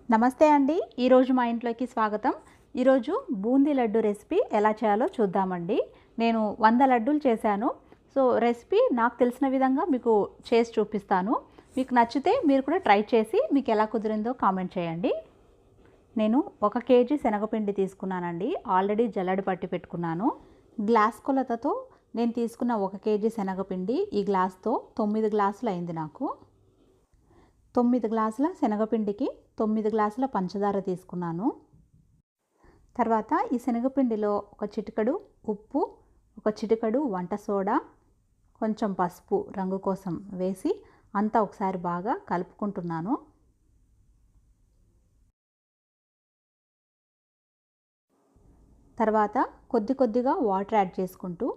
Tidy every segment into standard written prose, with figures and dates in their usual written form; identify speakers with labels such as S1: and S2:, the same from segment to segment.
S1: నమస్తే అండి. ఈరోజు మా ఇంట్లోకి స్వాగతం. ఈరోజు బూందీ లడ్డు రెసిపీ ఎలా చేయాలో చూద్దామండి. నేను 100 లడ్డూలు చేశాను. సో రెసిపీ నాకు తెలిసిన విధంగా మీకు చేసి చూపిస్తాను. మీకు నచ్చితే మీరు కూడా ట్రై చేసి మీకు ఎలా కుదిరిందో కామెంట్ చేయండి. నేను 1 కేజీ శనగపిండి తీసుకున్నానండి. ఆల్రెడీ జల్లెడ పట్టి పెట్టుకున్నాను. గ్లాస్ కొలతతో నేను తీసుకున్న 1 కేజీ శనగపిండి ఈ గ్లాస్తో 9 గ్లాసులు అయింది నాకు. 9 గ్లాసుల శనగపిండికి 9 గ్లాసుల పంచదార తీసుకున్నాను. తర్వాత ఈ శనగపిండిలో ఒక చిటికెడు ఉప్పు, ఒక చిటికెడు వంట సోడా, కొంచెం పసుపు రంగు కోసం వేసి అంతా ఒకసారి బాగా కలుపుకుంటున్నాను. తర్వాత కొద్దిగా వాటర్ యాడ్ చేసుకుంటూ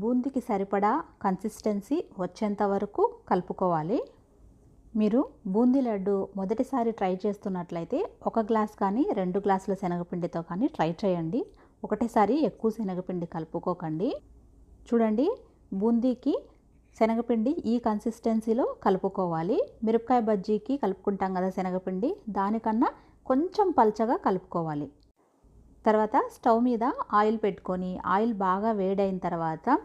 S1: బూందీకి సరిపడా కన్సిస్టెన్సీ వచ్చేంత వరకు కలుపుకోవాలి. మీరు బూందీ లడ్డు మొదటిసారి ట్రై చేస్తున్నట్లయితే 1 గ్లాస్ కానీ 2 గ్లాసుల శనగపిండితో కానీ ట్రై చేయండి. ఒకటేసారి ఎక్కువ శనగపిండి కలుపుకోకండి. చూడండి, బూందీకి శనగపిండి ఈ కన్సిస్టెన్సీలో కలుపుకోవాలి. మిరపకాయ బజ్జీకి కలుపుకుంటాం కదా శనగపిండి, దానికన్నా కొంచెం పల్చగా కలుపుకోవాలి. తర్వాత స్టవ్ మీద ఆయిల్ పెట్టుకొని ఆయిల్ బాగా వేడైన తర్వాత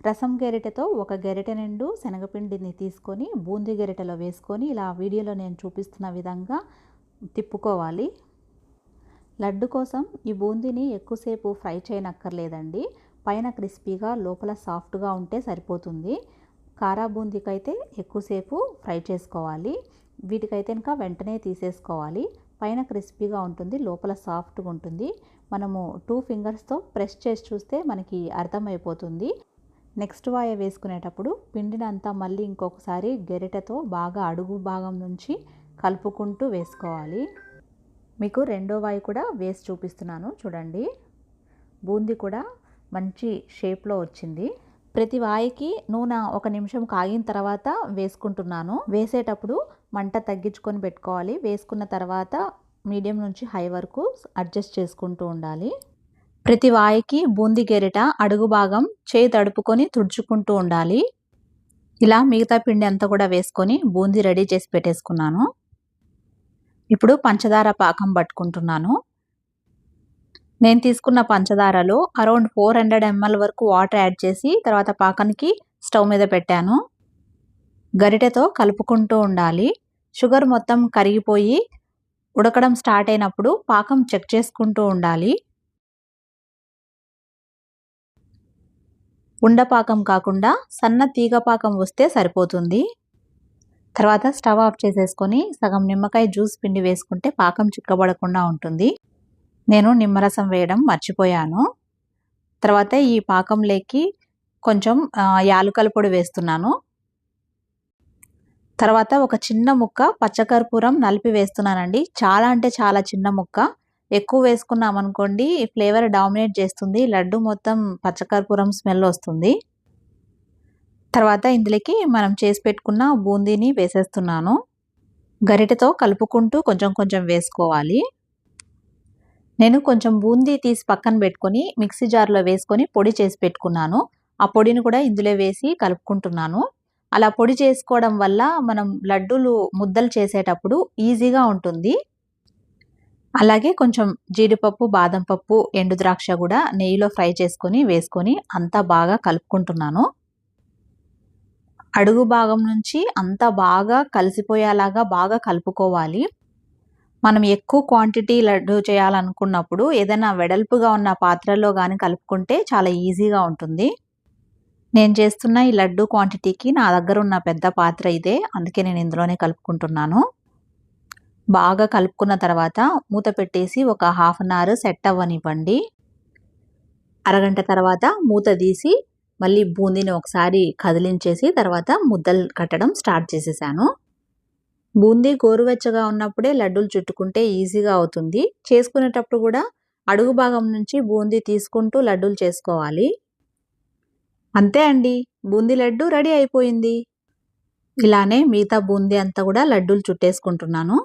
S1: రసం గెరిటెతో 1 గెరిటె నిండు శనగపిండిని తీసుకొని బూందీ గెరిటెలో వేసుకొని ఇలా వీడియోలో నేను చూపిస్తున్న విధంగా తిప్పుకోవాలి. లడ్డు కోసం ఈ బూందీని ఎక్కువసేపు ఫ్రై చేయనక్కర్లేదండి. పైన క్రిస్పీగా లోపల సాఫ్ట్గా ఉంటే సరిపోతుంది. కారా బూందీకైతే ఎక్కువసేపు ఫ్రై చేసుకోవాలి. వీటికైతే ఇంకా వెంటనే తీసేసుకోవాలి. పైన క్రిస్పీగా ఉంటుంది, లోపల సాఫ్ట్గా ఉంటుంది. మనము 2 ఫింగర్స్తో ప్రెస్ చేసి చూస్తే మనకి అర్థమైపోతుంది. నెక్స్ట్ వాయ వేసుకునేటప్పుడు పిండిని అంతా మళ్ళీ ఇంకొకసారి గెరిటెతో బాగా అడుగు భాగం నుంచి కలుపుకుంటూ వేసుకోవాలి. మీకు రెండో వాయి కూడా వేసి చూపిస్తున్నాను చూడండి. బూందీ కూడా మంచి షేప్లో వచ్చింది. ప్రతి వాయికి నూనె 1 నిమిషం కాగిన తర్వాత వేసుకుంటున్నాను. వేసేటప్పుడు మంట తగ్గించుకొని పెట్టుకోవాలి. వేసుకున్న తర్వాత మీడియం నుంచి హై వరకు అడ్జస్ట్ చేసుకుంటూ ఉండాలి. ప్రతి వాయికి బూందీ గెరిట అడుగు భాగం చేయి తడుపుకొని తుడుచుకుంటూ ఉండాలి. ఇలా మిగతా పిండి అంతా కూడా వేసుకొని బూందీ రెడీ చేసి పెట్టేసుకున్నాను. ఇప్పుడు పంచదార పాకం పట్టుకుంటున్నాను. నేను తీసుకున్న పంచదారలో అరౌండ్ 400 ml వరకు వాటర్ యాడ్ చేసి తర్వాత పాకానికి స్టవ్ మీద పెట్టాను. గరిటెతో కలుపుకుంటూ ఉండాలి. షుగర్ మొత్తం కరిగిపోయి ఉడకడం స్టార్ట్ అయినప్పుడు పాకం చెక్ చేసుకుంటూ ఉండాలి. ఉండపాకం కాకుండా సన్న తీగ పాకం వస్తే సరిపోతుంది. తర్వాత స్టవ్ ఆఫ్ చేసేసుకొని సగం నిమ్మకాయ జ్యూస్ పిండి వేసుకుంటే పాకం చిక్కబడకుండా ఉంటుంది. నేను నిమ్మరసం వేయడం మర్చిపోయాను. తర్వాత ఈ పాకంలోకి కొంచెం యాలకుల పొడి వేస్తున్నాను. తర్వాత ఒక చిన్న ముక్క పచ్చకర్పూరం నలిపి వేస్తున్నానండి. చాలా అంటే చాలా చిన్న ముక్క. ఎక్కువ వేసుకున్నాం అనుకోండి ఫ్లేవర్ డామినేట్ చేస్తుంది, లడ్డు మొత్తం పచ్చకర్పూరం స్మెల్ వస్తుంది. తర్వాత ఇందులోకి మనం చేసి పెట్టుకున్న బూందీని వేసేస్తున్నాను. గరిటెతో కలుపుకుంటూ కొంచెం వేసుకోవాలి. నేను కొంచెం బూందీ తీసి పక్కన పెట్టుకొని మిక్సీ జార్లో వేసుకొని పొడి చేసి పెట్టుకున్నాను. ఆ పొడిని కూడా ఇందులో వేసి కలుపుకుంటున్నాను. అలా పొడి చేసుకోవడం వల్ల మనం లడ్డూలు ముద్దలు చేసేటప్పుడు ఈజీగా ఉంటుంది. అలాగే కొంచెం జీడిపప్పు, బాదం పప్పు, ఎండు ద్రాక్ష కూడా నెయ్యిలో ఫ్రై చేసుకొని వేసుకొని అంతా బాగా కలుపుకుంటున్నాను. అడుగు భాగం నుంచి అంతా బాగా కలిసిపోయేలాగా బాగా కలుపుకోవాలి. మనం ఎక్కువ క్వాంటిటీ లడ్డు చేయాలనుకున్నప్పుడు ఏదైనా వెడల్పుగా ఉన్న పాత్రలో కానీ కలుపుకుంటే చాలా ఈజీగా ఉంటుంది. నేను చేస్తున్న ఈ లడ్డు క్వాంటిటీకి నా దగ్గర ఉన్న పెద్ద పాత్ర ఇదే, అందుకే నేను ఇందులోనే కలుపుకుంటున్నాను. బాగా కలుపుకున్న తర్వాత మూత పెట్టేసి ఒక హాఫ్ అన్ అవర్ సెట్ అవ్వనివ్వండి. అరగంట తర్వాత మూత తీసి మళ్ళీ బూందీని ఒకసారి కదిలించేసి తర్వాత ముద్దలు కట్టడం స్టార్ట్ చేసేసాను. బూందీ గోరువెచ్చగా ఉన్నప్పుడే లడ్డూలు చుట్టుకుంటే ఈజీగా అవుతుంది. చేసుకునేటప్పుడు కూడా అడుగు భాగం నుంచి బూందీ తీసుకుంటూ లడ్డూలు చేసుకోవాలి. అంతే అండి, బూందీ లడ్డు రెడీ అయిపోయింది. ఇలానే మిగతా బూందీ అంతా కూడా లడ్డూలు చుట్టేసుకుంటున్నాను.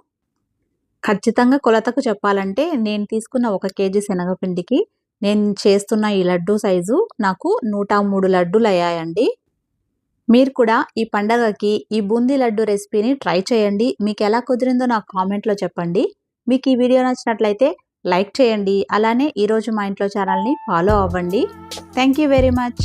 S1: ఖచ్చితంగా కొలతకు చెప్పాలంటే నేను తీసుకున్న 1 కేజీ శనగపిండికి నేను చేస్తున్న ఈ లడ్డు సైజు నాకు 103 లడ్డూలు అయ్యాయండి. మీరు కూడా ఈ పండగకి ఈ బూందీ లడ్డు రెసిపీని ట్రై చేయండి. మీకు ఎలా కుదిరిందో నాకు కామెంట్లో చెప్పండి. మీకు ఈ వీడియో నచ్చినట్లయితే లైక్ చేయండి. అలానే ఈరోజు మా ఇంట్లో ఛానల్ని ఫాలో అవ్వండి. Thank you very much.